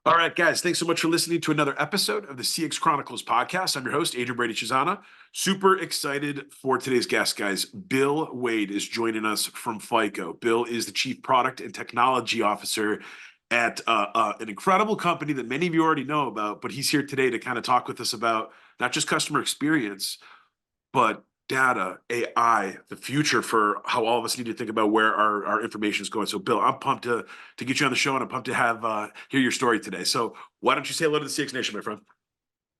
All right, guys, thanks so much for listening to another episode of the CX Chronicles podcast. I'm your host, Adrian Brady-Cesana. Super excited for today's guest, guys. Bill Waid is joining us from FICO. Bill is the Chief Product and Technology Officer at an incredible company that many of you already know about, but he's here today to kind of talk with us about not just customer experience, but data, AI, the future for how all of us need to think about where our information is going. So, Bill, I'm pumped to get you on the show, and I'm pumped to have hear your story today. So, why don't you say hello to the CX Nation, my friend?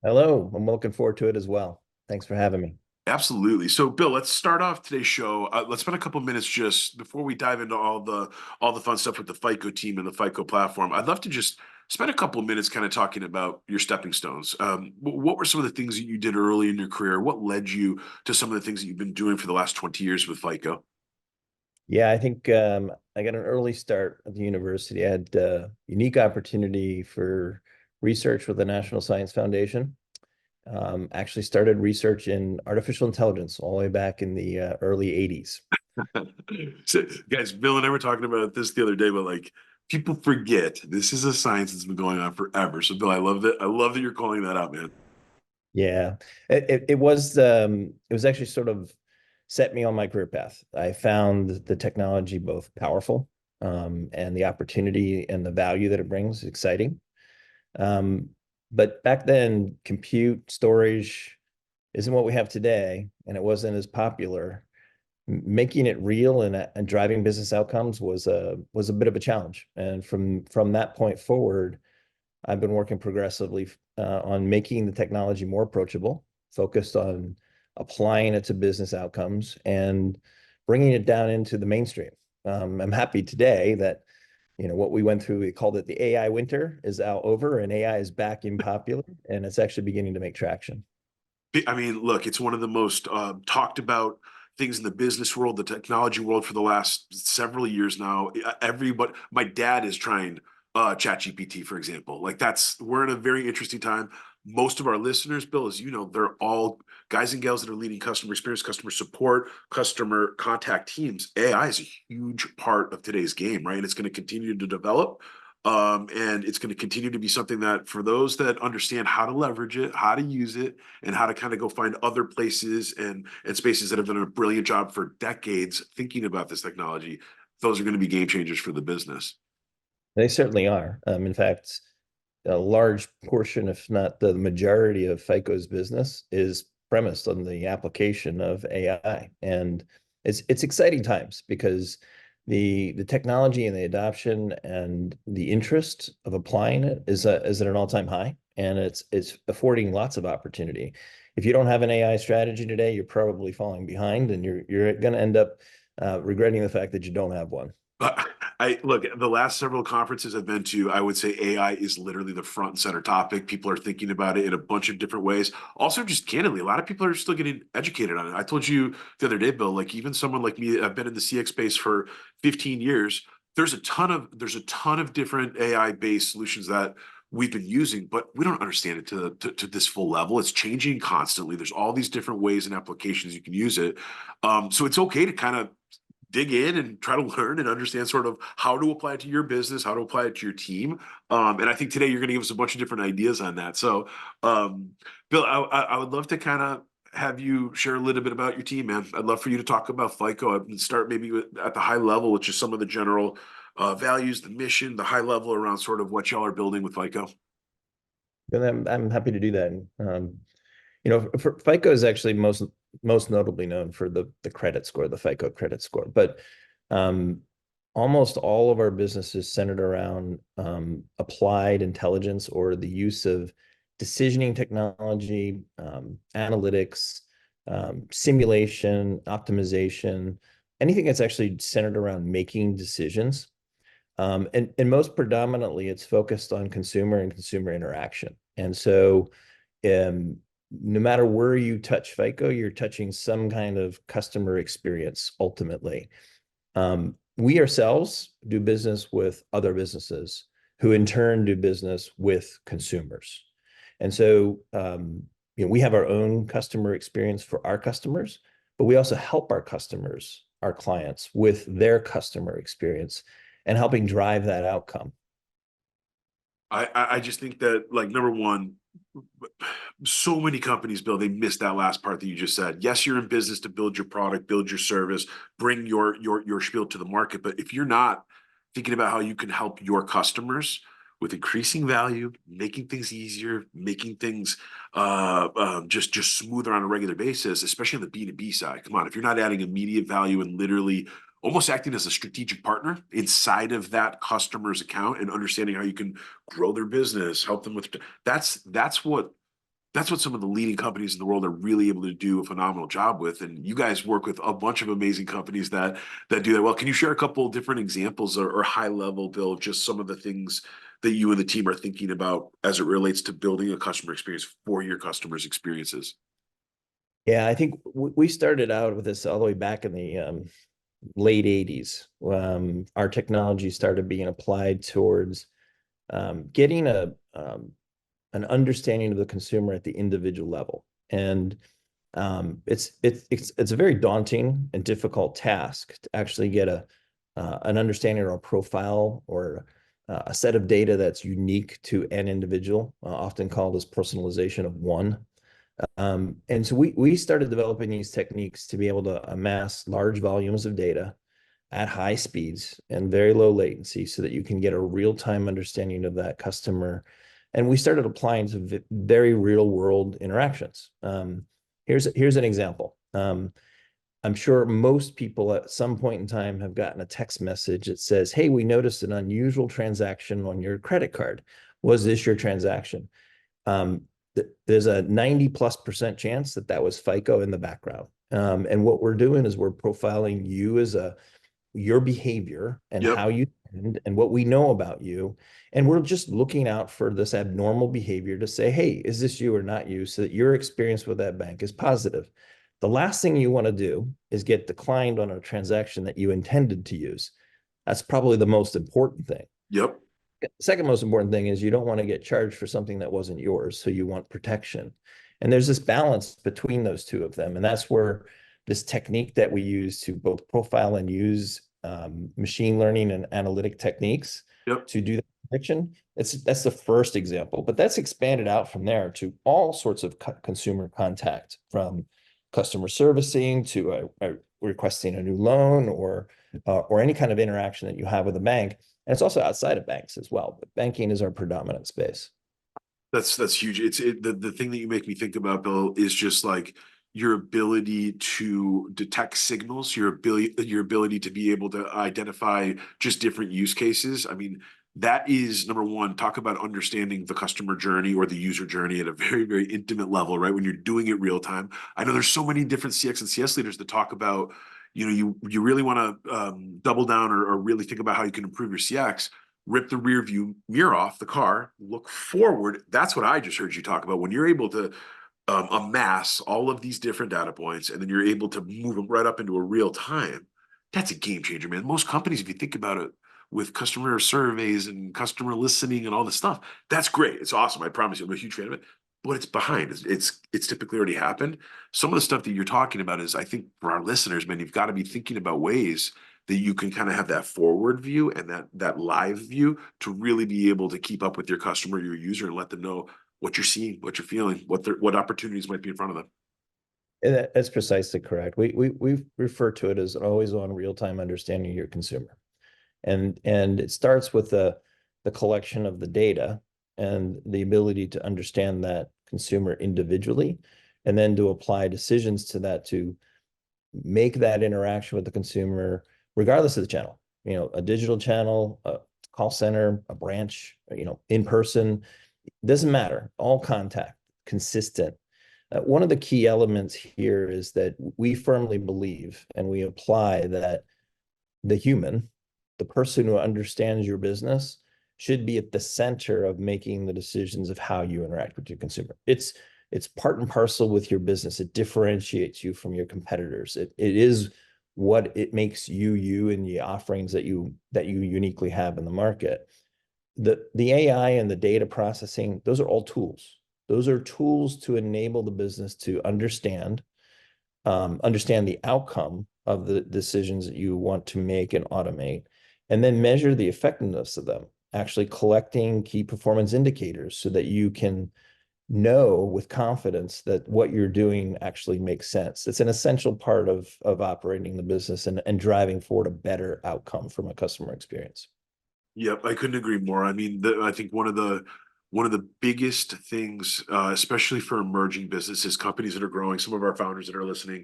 Hello, I'm looking forward to it as well. Thanks for having me. Absolutely. So, Bill, let's start off today's show. Let's spend a couple minutes just before we dive into all the fun stuff with the FICO team and the FICO platform. I'd love to just spend a couple of minutes kind of talking about your stepping stones. What were some of the things that you did early in your career? What led you to some of the things that you've been doing for the last 20 years with FICO? Yeah, I think I got an early start at the university. I had a unique opportunity for research with the National Science Foundation. Actually started research in artificial intelligence all the way back in the early 80s. So, guys, Bill and I were talking about this the other day, but like people forget this is a science that's been going on forever. So, Bill, I love that. I love that you're calling that out, man. Yeah, it was actually sort of set me on my career path. I found the technology both powerful and the opportunity and the value that it brings exciting. But back then, compute storage isn't what we have today, and it wasn't as popular. Making it real and driving business outcomes was a bit of a challenge. And from that point forward, I've been working progressively on making the technology more approachable, focused on applying it to business outcomes and bringing it down into the mainstream. I'm happy today that what we went through, we called it the AI winter, is out over, and AI is back in popular, and it's actually beginning to make traction. I mean, look, it's one of the most talked about things in the business world, the technology world for the last several years now. Everybody, my dad is trying ChatGPT, for example. Like we're in a very interesting time. Most of our listeners, Bill, as you know, they're all guys and gals that are leading customer experience, customer support, customer contact teams. AI is a huge part of today's game, right? And it's going to continue to develop. And it's going to continue to be something that for those that understand how to leverage it, how to use it, and how to kind of go find other places and spaces that have done a brilliant job for decades thinking about this technology, those are going to be game changers for the business. They certainly are. In fact, a large portion, if not the majority of FICO's business is premised on the application of AI. And it's exciting times because the technology and the adoption and the interest of applying it is at an all-time high, and it's affording lots of opportunity. If you don't have an AI strategy today, you're probably falling behind, and you're going to end up regretting the fact that you don't have one. I look, the last several conferences I've been to, I would say AI is literally the front and center topic. People are thinking about it in a bunch of different ways. Also, just candidly, a lot of people are still getting educated on it. I told you the other day, Bill, like even someone like me, I've been in the CX space for 15 years. There's a ton of different AI-based solutions that we've been using, but we don't understand it to this full level. It's changing constantly. There's all these different ways and applications you can use it. So it's okay to kind of dig in and try to learn and understand sort of how to apply it to your business, how to apply it to your team. And I think today you're going to give us a bunch of different ideas on that. So, Bill, I would love to kind of have you share a little bit about your team, man. I'd love for you to talk about FICO and start maybe at the high level, which is some of the general values, the mission, the high level around sort of what y'all are building with FICO. And I'm happy to do that. FICO is actually most notably known for the credit score, the FICO credit score, but almost all of our business is centered around applied intelligence or the use of decisioning technology, analytics, simulation, optimization, anything that's actually centered around making decisions. And most predominantly, it's focused on consumer and consumer interaction. And so no matter where you touch FICO, you're touching some kind of customer experience ultimately. We ourselves do business with other businesses who in turn do business with consumers. And so we have our own customer experience for our customers, but we also help our customers our clients with their customer experience and helping drive that outcome. I just think that, like, number one, so many companies, Bill, they missed that last part that you just said. Yes, you're in business to build your product, build your service, bring your spiel to the market. But if you're not thinking about how you can help your customers with increasing value, making things easier, making things just smoother on a regular basis, especially on the B2B side. Come on, if you're not adding immediate value and literally almost acting as a strategic partner inside of that customer's account and understanding how you can grow their business, help them with that's what some of the leading companies in the world are really able to do a phenomenal job with. And you guys work with a bunch of amazing companies that do that well. Can you share a couple of different examples or high level, Bill, of just some of the things that you and the team are thinking about as it relates to building a customer experience for your customers' experiences? Yeah, I think we started out with this all the way back in the late 80s. Our technology started being applied towards getting an understanding of the consumer at the individual level. And it's a very daunting and difficult task to actually get an understanding or a profile or a set of data that's unique to an individual, often called as personalization of one. And so we started developing these techniques to be able to amass large volumes of data at high speeds and very low latency so that you can get a real-time understanding of that customer. And we started applying to very real world interactions. Here's an example. I'm sure most people at some point in time have gotten a text message that says, hey, we noticed an unusual transaction on your credit card. Was this your transaction? There's a 90+% chance that that was FICO in the background. And what we're doing is we're profiling you as your behavior and Yep. how you and what we know about you. And we're just looking out for this abnormal behavior to say, hey, is this you or not you? So that your experience with that bank is positive. The last thing you want to do is get declined on a transaction that you intended to use. That's probably the most important thing. Yep. The second most important thing is you don't want to get charged for something that wasn't yours. So you want protection. And there's this balance between those two of them. And that's where this technique that we use to both profile and use machine learning and analytic techniques Yep. to do that prediction. That's the first example, but that's expanded out from there to all sorts of consumer contact, from customer servicing to requesting a new loan or any kind of interaction that you have with a bank. And it's also outside of banks as well, but banking is our predominant space. That's huge. The thing that you make me think about, Bill, is just like your ability to detect signals, your ability to be able to identify just different use cases. I mean, that is number one. Talk about understanding the customer journey or the user journey at a very, very intimate level, right? When you're doing it real time. I know there's so many different CX and CS leaders that talk about, you really want to double down or really think about how you can improve your CX. Rip the rear view mirror off the car, look forward. That's what I just heard you talk about. When you're able to amass all of these different data points and then you're able to move them right up into a real time, that's a game changer, man. Most companies, if you think about it, with customer surveys and customer listening and all this stuff, that's great. It's awesome. I promise you, I'm a huge fan of it. But it's behind. It's typically already happened. Some of the stuff that you're talking about is, I think, for our listeners, man, you've got to be thinking about ways that you can kind of have that forward view and that live view to really be able to keep up with your customer, your user, and let them know what you're seeing, what you're feeling, what opportunities might be in front of them. And that's precisely correct. We refer to it as an always on real time understanding of your consumer. And it starts with the collection of the data and the ability to understand that consumer individually, and then to apply decisions to that to make that interaction with the consumer, regardless of the channel, a digital channel, a call center, a branch, in person, doesn't matter, all contact, consistent. One of the key elements here is that we firmly believe and we apply that the human, the person who understands your business, should be at the center of making the decisions of how you interact with your consumer. It's part and parcel with your business. It differentiates you from your competitors. It is what it makes you and the offerings that you uniquely have in the market. The AI and the data processing, those are all tools. Those are tools to enable the business to understand the outcome of the decisions that you want to make and automate, and then measure the effectiveness of them, actually collecting key performance indicators so that you can know with confidence that what you're doing actually makes sense. It's an essential part of operating the business and driving forward a better outcome from a customer experience. Yep, I couldn't agree more. I mean, I think one of the biggest things, especially for emerging businesses, companies that are growing, some of our founders that are listening,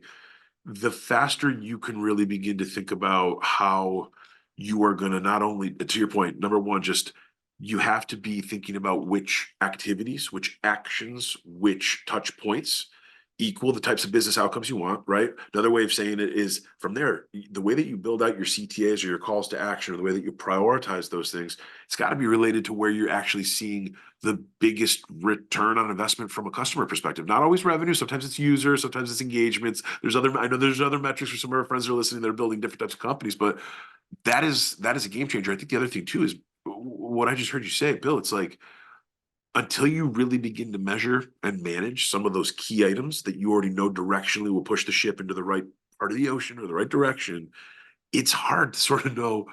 the faster you can really begin to think about how you are going to not only, to your point, number one, just you have to be thinking about which activities, which actions, which touch points equal the types of business outcomes you want, right? Another way of saying it is from there, the way that you build out your CTAs or your calls to action, or the way that you prioritize those things, it's got to be related to where you're actually seeing the biggest return on investment from a customer perspective. Not always revenue. Sometimes it's users, sometimes it's engagements. I know there's other metrics for some of our friends that are listening that are building different types of companies, but that is a game changer. I think the other thing too is what I just heard you say, Bill. It's like, until you really begin to measure and manage some of those key items that you already know directionally will push the ship into the right part of the ocean or the right direction, it's hard to sort of know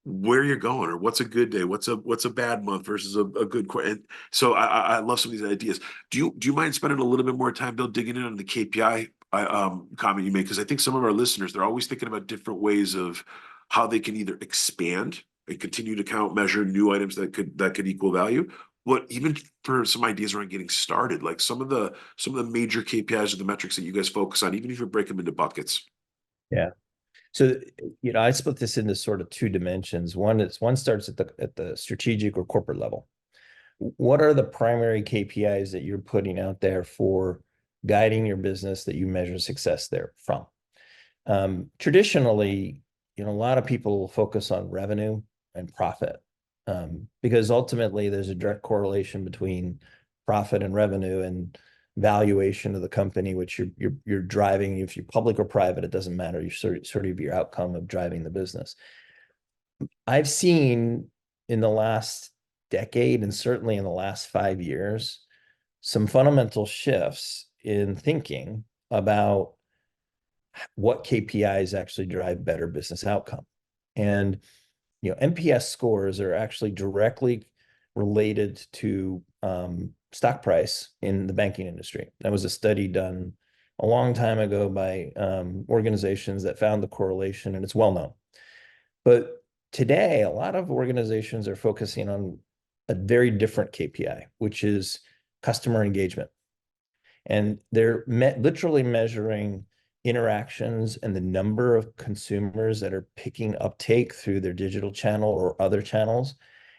where you're going or what's a good day, what's a bad month versus a good quarter. And so I love some of these ideas. Do you mind spending a little bit more time, Bill, digging in on the KPI comment you made? Because I think some of our listeners, they're always thinking about different ways of how they can either expand and continue to count, measure new items that could equal value. But even for some ideas around getting started, like some of the major KPIs or the metrics that you guys focus on, even if you break them into buckets. Yeah. So, I split this into sort of two dimensions. One starts at the strategic or corporate level. What are the primary KPIs that you're putting out there for guiding your business that you measure success there from? Traditionally, a lot of people focus on revenue and profit, because ultimately there's a direct correlation between profit and revenue and valuation of the company, which you're driving. If you're public or private, it doesn't matter. You sort of your outcome of driving the business. I've seen in the last decade, and certainly in the last 5 years, some fundamental shifts in thinking about what KPIs actually drive better business outcome. And NPS scores are actually directly related to stock price in the banking industry. That was a study done a long time ago by organizations that found the correlation, and it's well known. But today, a lot of organizations are focusing on a very different KPI, which is customer engagement. And they're literally measuring interactions and the number of consumers that are picking uptake through their digital channel or other channels.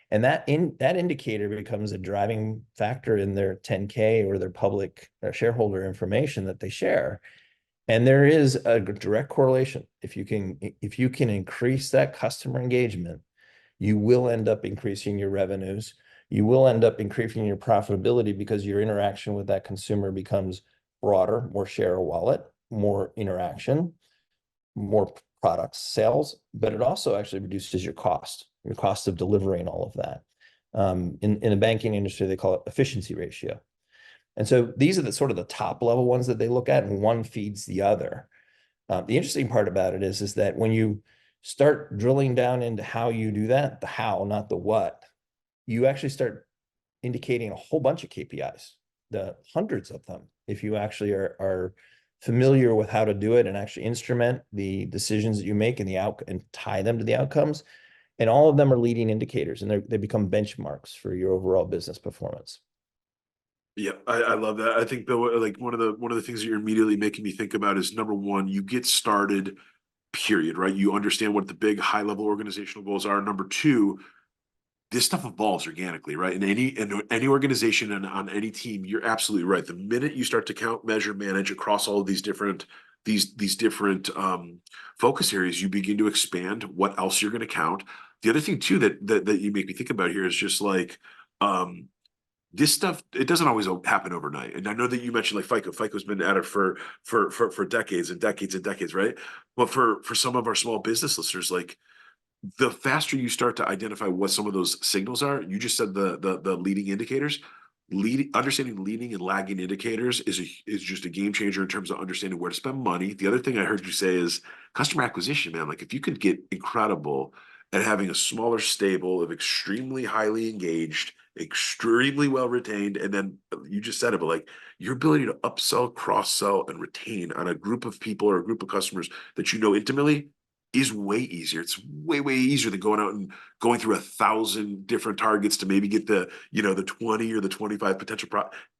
And that indicator becomes a driving factor in their 10K or their public or shareholder information that they share. And there is a direct correlation. If you can increase that customer engagement, you will end up increasing your revenues. You will end up increasing your profitability because your interaction with that consumer becomes broader, more share of wallet, more interaction, more products, sales, but it also actually reduces your cost of delivering all of that. In the banking industry, they call it efficiency ratio. And so these are the sort of the top level ones that they look at, and one feeds the other. The interesting part about it is that when you start drilling down into how you do that, the how, not the what, you actually start indicating a whole bunch of KPIs, the hundreds of them, if you actually are familiar with how to do it and actually instrument the decisions that you make and tie them to the outcomes. And all of them are leading indicators, and they become benchmarks for your overall business performance. Yeah, I love that. I think, Bill, like one of the things that you're immediately making me think about is number one, you get started, period, right? You understand what the big high level organizational goals are. Number two, this stuff evolves organically, right? In any organization and on any team, you're absolutely right. The minute you start to count, measure, manage across all of these different focus areas, you begin to expand what else you're going to count. The other thing too that you make me think about here is just like this stuff. It doesn't always happen overnight. And I know that you mentioned like FICO. FICO's been at it for decades and decades and decades, right? But for some of our small business listeners, like, the faster you start to identify what some of those signals are, you just said the leading indicators, understanding leading and lagging indicators is just a game changer in terms of understanding where to spend money. The other thing I heard you say is customer acquisition, man. Like if you could get incredible at having a smaller stable of extremely highly engaged, extremely well retained, and then you just said it, but like your ability to upsell, cross sell, and retain on a group of people or a group of customers that you know intimately is way easier. It's way easier than going out and going through 1,000 different targets to maybe get the 20 or the 25 potential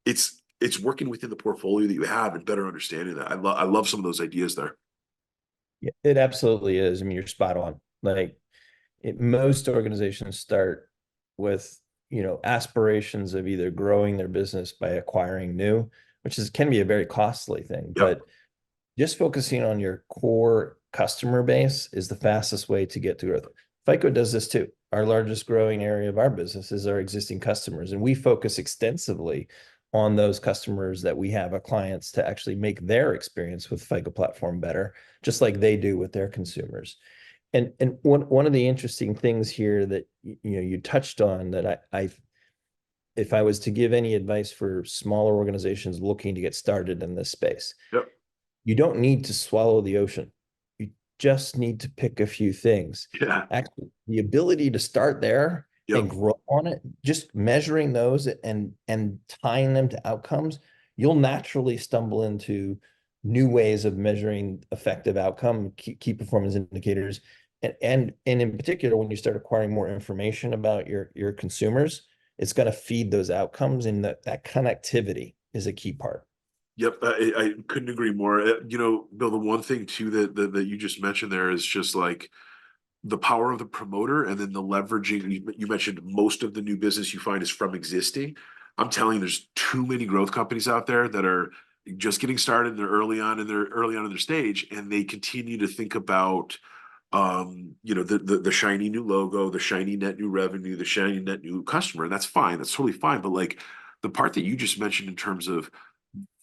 it's working within the portfolio that you have and better understanding that. I love some of those ideas there. Yeah, it absolutely is. I mean, you're spot on. Like most organizations start with, aspirations of either growing their business by acquiring new, which can be a very costly thing, Yep. but just focusing on your core customer base is the fastest way to get to growth. FICO does this too. Our largest growing area of our business is our existing customers, and we focus extensively on those customers that we have, our clients, to actually make their experience with FICO platform better, just like they do with their consumers. And one of the interesting things here that you touched on that I if I was to give any advice for smaller organizations looking to get started in this space, Yep. you don't need to swallow the ocean. You just need to pick a few things. Yeah. Actually, the ability to start there Yep. and grow on it, just measuring those and tying them to outcomes, you'll naturally stumble into new ways of measuring effective outcome, key performance indicators. And in particular, when you start acquiring more information about your consumers, it's going to feed those outcomes, and that connectivity is a key part. Yep, I couldn't agree more. Bill, the one thing too that you just mentioned there is just like the power of the promoter and then the leveraging. You mentioned most of the new business you find is from existing. I'm telling you, there's too many growth companies out there that are just getting started. They're early on in their stage, and they continue to think about the shiny new logo, the shiny net new revenue, the shiny net new customer. And that's fine. That's totally fine. But like the part that you just mentioned in terms of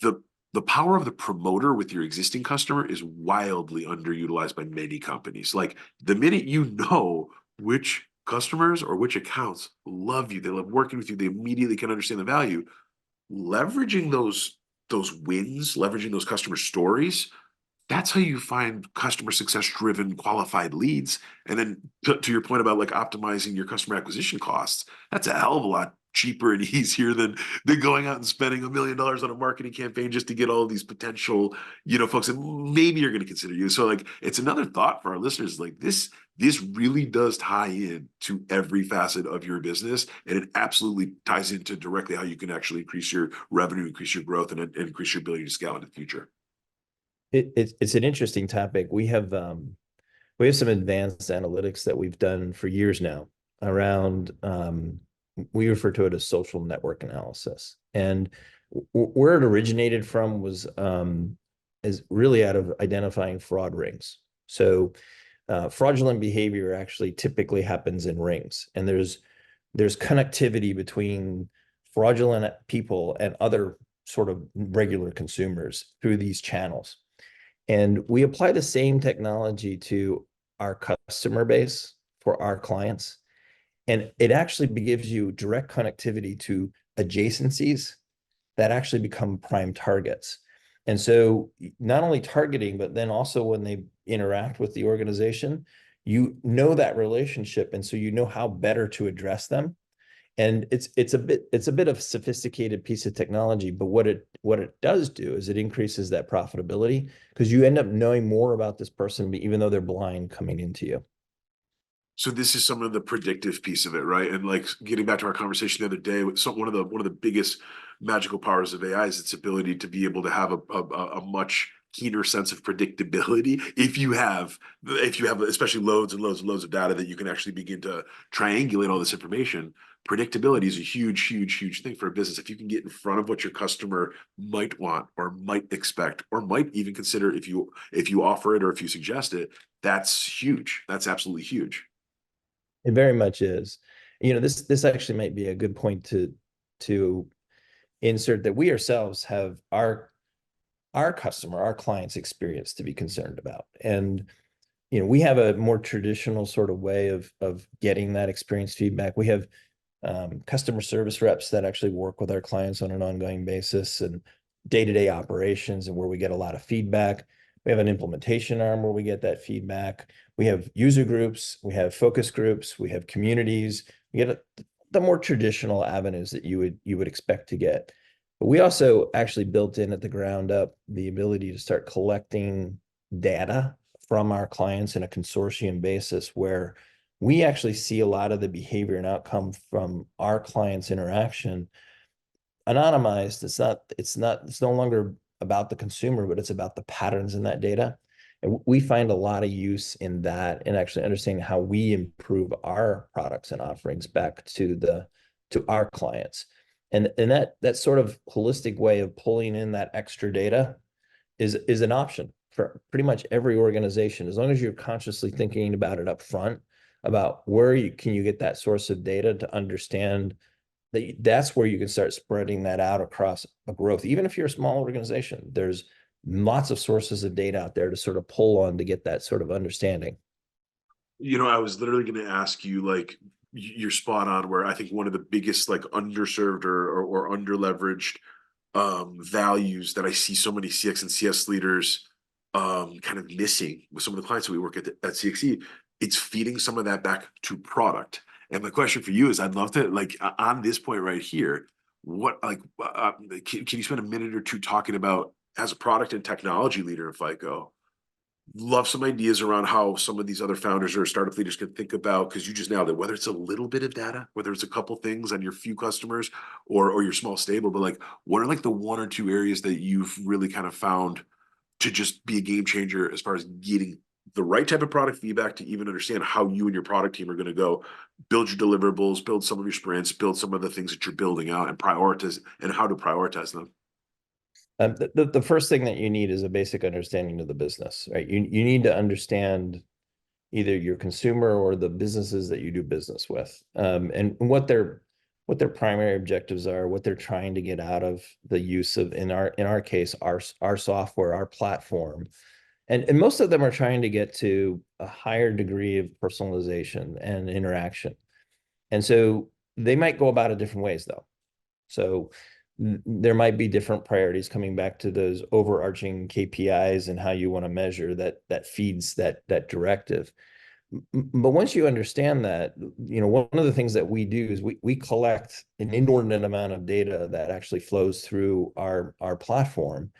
the the power of the promoter with your existing customer is wildly underutilized by many companies. Like the minute you know which customers or which accounts love you, they love working with you, they immediately can understand the value. Leveraging those wins, leveraging those customer stories, that's how you find customer success driven qualified leads. And then to your point about like optimizing your customer acquisition costs, that's a hell of a lot cheaper and easier than going out and spending $1 million on a marketing campaign just to get all of these potential, folks that maybe are going to consider you. So like it's another thought for our listeners, like this really does tie in to every facet of your business, and it absolutely ties into directly how you can actually increase your revenue, increase your growth, and increase your ability to scale in the future. It's an interesting topic. We have some advanced analytics that we've done for years now around we refer to it as social network analysis. And where it originated from was is really out of identifying fraud rings. So fraudulent behavior actually typically happens in rings, and there's connectivity between fraudulent people and other sort of regular consumers through these channels. And we apply the same technology to our customer base for our clients. And it actually gives you direct connectivity to adjacencies that actually become prime targets. And so not only targeting, but then also when they interact with the organization, you know that relationship. And so you know how better to address them. And it's a bit of a sophisticated piece of technology, but what it does do is it increases that profitability because you end up knowing more about this person, even though they're blind coming into you. So this is some of the predictive piece of it, right? And like getting back to our conversation the other day, one of the biggest magical powers of AI is its ability to be able to have a much keener sense of predictability if you have especially loads and loads and loads of data that you can actually begin to triangulate all this information. Predictability is a huge thing for a business. If you can get in front of what your customer might want or might expect or might even consider if you offer it or if you suggest it, that's huge. That's absolutely huge. It very much is. This actually might be a good point to insert that we ourselves have our customer, our client's experience to be concerned about. And we have a more traditional sort of way of getting that experience feedback. We have customer service reps that actually work with our clients on an ongoing basis, and day-to-day operations and where we get a lot of feedback. We have an implementation arm where we get that feedback. We have user groups, we have focus groups, we have communities. We get the more traditional avenues that you would expect to get. But we also actually built in at the ground up the ability to start collecting data from our clients in a consortium basis, where we actually see a lot of the behavior and outcome from our clients' interaction anonymized. It's no longer about the consumer, but it's about the patterns in that data. And we find a lot of use in that, and actually understanding how we improve our products and offerings back to our clients. And that sort of holistic way of pulling in that extra data is an option for pretty much every organization, as long as you're consciously thinking about it up front, about where you can get that source of data to understand that's where you can start spreading that out across a growth. Even if you're a small organization, there's lots of sources of data out there to sort of pull on to get that sort of understanding. I was literally going to ask you, like, you're spot on, where I think one of the biggest, like, underserved or under leveraged values that I see so many CX and CS leaders kind of missing with some of the clients that we work at CXC, it's feeding some of that back to product. And my question for you is, I'd love to, like, on this point right here, what, like, can you spend a minute or two talking about, as a product and technology leader at FICO, love some ideas around how some of these other founders or startup leaders can think about, because you just nailed it, whether it's a little bit of data, whether it's a couple things on your few customers or your small stable, but like, what are like the one or two areas that you've really kind of found to just be a game changer as far as getting the right type of product feedback to even understand how you and your product team are going to go build your deliverables, build some of your sprints, build some of the things that you're building out, and prioritize, and how to prioritize them? The first thing that you need is a basic understanding of the business, right? You need to understand either your consumer or the businesses that you do business with, and what their primary objectives are, what they're trying to get out of the use of, in our case, our software, our platform. And most of them are trying to get to a higher degree of personalization and interaction. And so they might go about it different ways, though. So there might be different priorities coming back to those overarching KPIs and how you want to measure that feeds that directive. But once you understand that, one of the things that we do is we collect an inordinate amount of data that actually flows through our platform.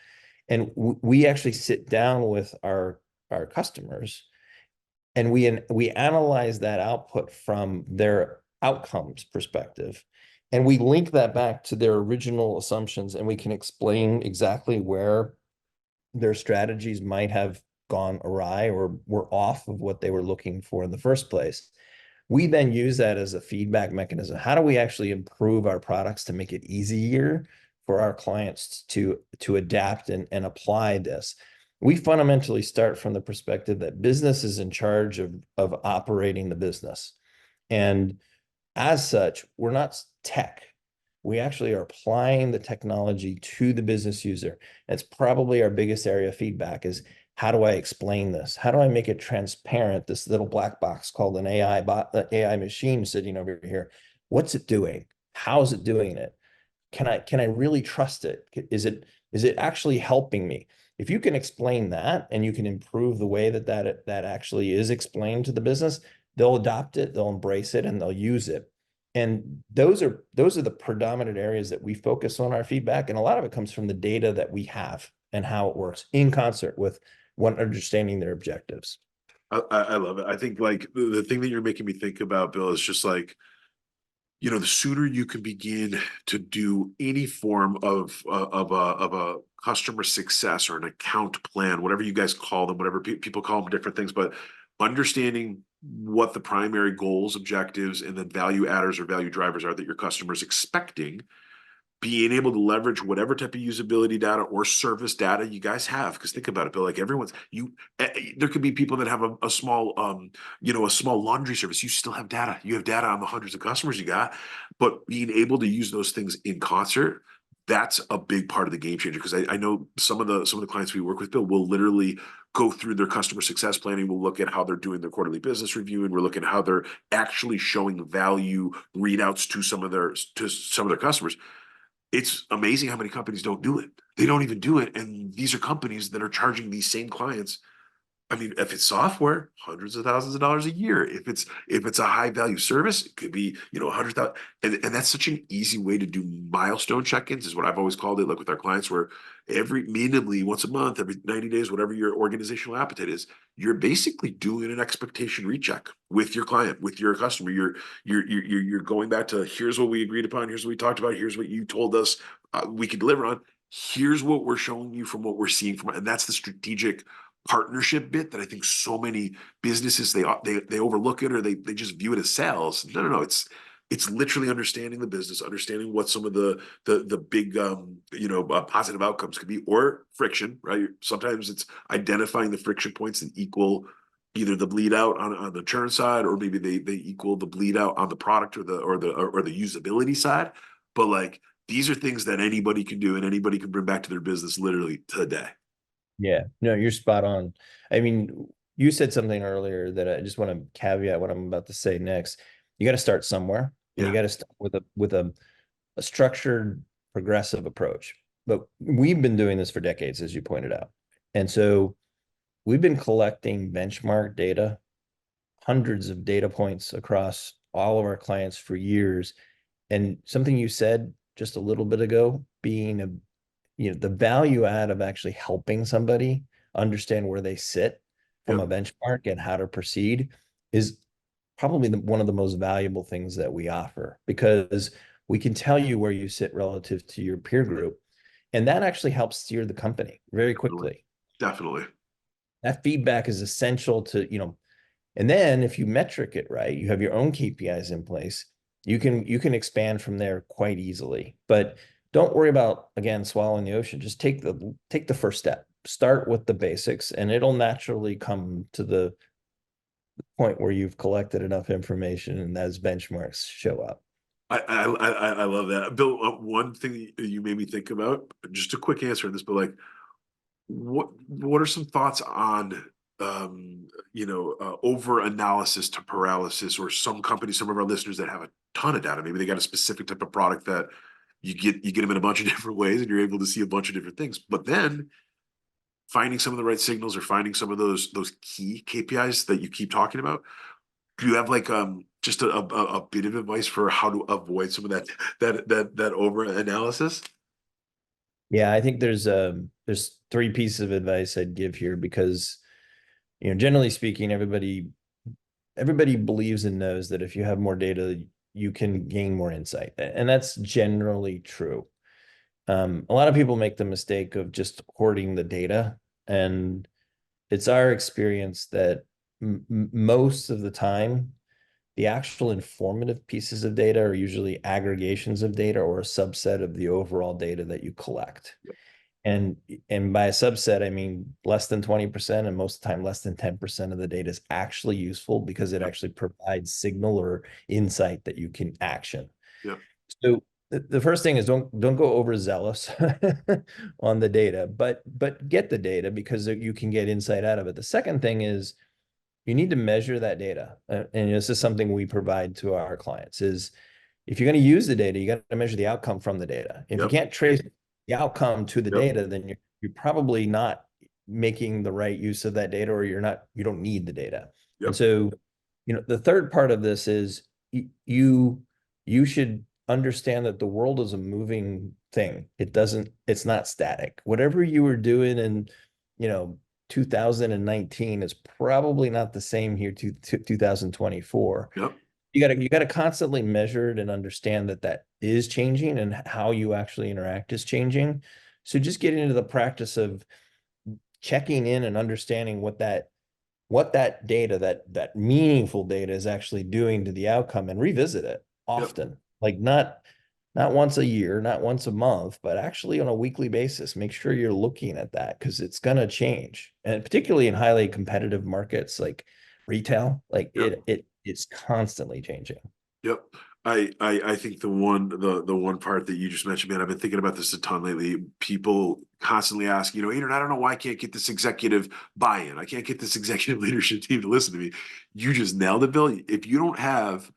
And we actually sit down with our customers, and we analyze that output from their outcomes perspective, and we link that back to their original assumptions, and we can explain exactly where their strategies might have gone awry or were off of what they were looking for in the first place. We then use that as a feedback mechanism. How do we actually improve our products to make it easier for our clients to adapt and apply this? We fundamentally start from the perspective that business is in charge of operating the business. And as such, we're not tech. We actually are applying the technology to the business user. It's probably our biggest area of feedback is, how do I explain this? How do I make it transparent? This little black box called an AI bot, AI machine sitting over here. What's it doing? How is it doing it? Can I really trust it? Is it actually helping me? If you can explain that, and you can improve the way that actually is explained to the business, they'll adopt it, they'll embrace it, and they'll use it. And those are the predominant areas that we focus on our feedback. And a lot of it comes from the data that we have and how it works in concert with one understanding their objectives. I love it. I think, like, the thing that you're making me think about, Bill, is just like, the sooner you can begin to do any form of a customer success or an account plan, whatever you guys call them, whatever people call them, different things, but understanding what the primary goals, objectives, and then value adders or value drivers are that your customers expecting, being able to leverage whatever type of usability data or service data you guys have. Because think about it, Bill, like, there could be people that have a small, a small laundry service. You still have data. You have data on the hundreds of customers you got, but being able to use those things in concert, that's a big part of the game changer. Because I know some of the clients we work with, Bill, will literally go through their customer success planning. We'll look at how they're doing their quarterly business review, and we're looking at how they're actually showing value readouts to some of their customers. It's amazing how many companies don't do it. They don't even do it. And these are companies that are charging these same clients. I mean, if it's software, hundreds of thousands of dollars a year. If it's a high value service, it could be, 100,000. And that's such an easy way to do milestone check-ins, is what I've always called it, like with our clients, where every minimally once a month, every 90 days, whatever your organizational appetite is, you're basically doing an expectation recheck with your client, with your customer. You're going back to, here's what we agreed upon, here's what we talked about, here's what you told us we could deliver on. Here's what we're showing you from what we're seeing from, and that's the strategic partnership bit that I think so many businesses they overlook it, or they just view it as sales. No, it's literally understanding the business, understanding what some of the big positive outcomes could be, or friction, right? Sometimes it's identifying the friction points that equal either the bleed out on the churn side, or maybe they equal the bleed out on the product or the usability side. But like, these are things that anybody can do and anybody can bring back to their business literally today. Yeah, no, you're spot on. I mean, you said something earlier that I just want to caveat what I'm about to say next. You got to start somewhere, and you Yeah. got to start with a structured, progressive approach. But we've been doing this for decades, as you pointed out. And so we've been collecting benchmark data, hundreds of data points across all of our clients for years. And something you said just a little bit ago, being the value add of actually helping somebody understand where they sit from a Yep. benchmark and how to proceed is probably one of the most valuable things that we offer, because we can tell you where you sit relative to your peer group. And that actually helps steer the company very Definitely. quickly. Definitely. That feedback is essential to, and then if you metric it right, you have your own KPIs in place, you can expand from there quite easily. But don't worry about, again, swallowing the ocean. Just take the first step. Start with the basics, and it'll naturally come to the point where you've collected enough information and those benchmarks show up. I love that, Bill. One thing that you made me think about, just a quick answer on this, but like, what are some thoughts on over analysis to paralysis, or some companies, some of our listeners that have a ton of data, maybe they got a specific type of product that you get them in a bunch of different ways, and you're able to see a bunch of different things, but then finding some of the right signals, or finding some of those key KPIs that you keep talking about. Do you have like just a bit of advice for how to avoid some of that over analysis? Yeah, I think there's three pieces of advice I'd give here, because generally speaking, everybody believes and knows that if you have more data, you can gain more insight. And that's generally true. A lot of people make the mistake of just hoarding the data. And it's our experience that most of the time, the actual informative pieces of data are usually aggregations of data or a subset of the overall data that you collect. And and by a subset, I mean less than 20%, and most of the time less than 10% of the data is actually useful, because it Yep. actually provides signal or insight that you can action. Yep. So the first thing is don't go overzealous on the data, but get the data, because you can get insight out of it. The second thing is you need to measure that data. And this is something we provide to our clients, is if you're going to use the data, you got to measure the outcome from the data. If you Yep. can't trace the outcome to the Yep. data, then you're probably not making the right use of that data, or you don't need the data. And Yep. so, the third part of this is you should understand that the world is a moving thing. It's not static. Whatever you were doing in, you know, 2019 is probably not the same here to 2024. Yep. You got to constantly measure it and understand that that is changing, and how you actually interact is changing. So just get into the practice of checking in and understanding what that data, that meaningful data, is actually doing to the outcome, and revisit it Yep. often. Like not once a year, not once a month, but actually on a weekly basis. Make sure you're looking at that, because it's going to change. And particularly in highly competitive markets like retail, like Yep. it's constantly changing. Yep. I think the one part that you just mentioned, man, I've been thinking about this a ton lately. People constantly ask, Adrian, I don't know why I can't get this executive buy-in. I can't get this executive leadership team to listen to me. You just nailed it, Bill. If you don't have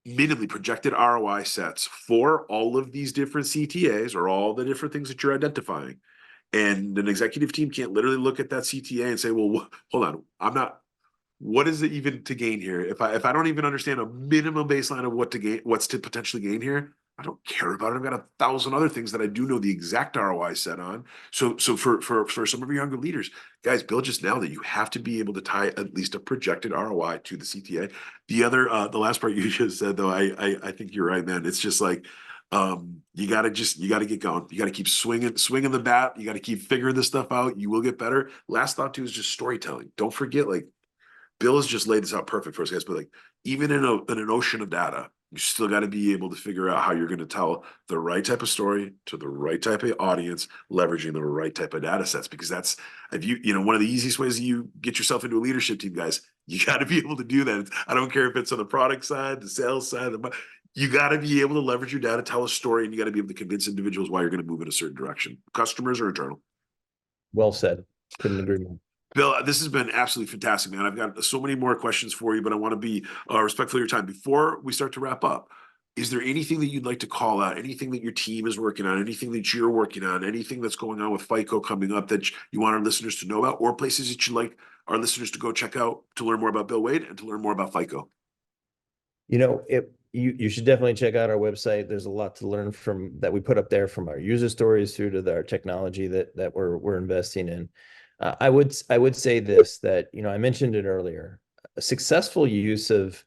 minimally projected ROI sets for all of these different CTAs or all the different things that you're identifying, and an executive team can't literally look at that CTA and say, well, hold on, I'm not, what is it even to gain here? If I don't even understand a minimum baseline of what to gain, what's to potentially gain here, I don't care about it. I've got 1,000 other things that I do know the exact ROI set on. So for some of your younger leaders, guys, Bill just nailed it. You have to be able to tie at least a projected ROI to the CTA. The last part you just said though, I think you're right, man. It's just like you gotta get going. You gotta keep swinging the bat. You gotta keep figuring this stuff out. You will get better. Last thought too is just storytelling. Don't forget, like Bill has just laid this out perfect for us guys, but like even in an ocean of data, you still got to be able to figure out how you're going to tell the right type of story to the right type of audience, leveraging the right type of data sets. Because that's if one of the easiest ways you get yourself into a leadership team, guys, you got to be able to do that. I don't care if it's on the product side, the sales side, you got to be able to leverage your data, tell a story, and you got to be able to convince individuals why you're going to move in a certain direction, customers or internal. Well said. Couldn't agree more. Bill, this has been absolutely fantastic, man. I've got so many more questions for you, but I want to be respectful of your time. Before we start to wrap up, is there anything that you'd like to call out? Anything that your team is working on? Anything that you're working on? Anything that's going on with FICO coming up that you want our listeners to know about, or places that you'd like our listeners to go check out to learn more about Bill Waid and to learn more about FICO? You should definitely check out our website. There's a lot to learn from that we put up there, from our user stories through to our technology that we're investing in. I would say this, that I mentioned it earlier. A successful use of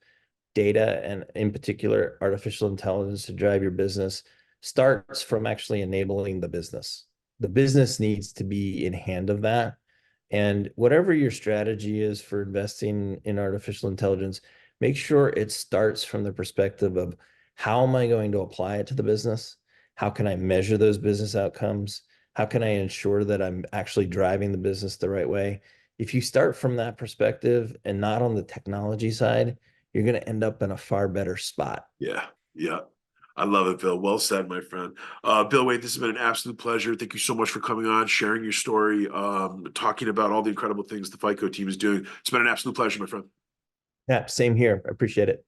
data, and in particular artificial intelligence, to drive your business starts from actually enabling the business. The business needs to be in hand of that. And whatever your strategy is for investing in artificial intelligence, make sure it starts from the perspective of, how am I going to apply it to the business? How can I measure those business outcomes? How can I ensure that I'm actually driving the business the right way? If you start from that perspective and not on the technology side, you're going to end up in a far better spot. Yeah. I love it, Bill. Well said, my friend. Bill Waid, this has been an absolute pleasure. Thank you so much for coming on, sharing your story, talking about all the incredible things the FICO team is doing. It's been an absolute pleasure, my friend. Yeah, same here. I appreciate it.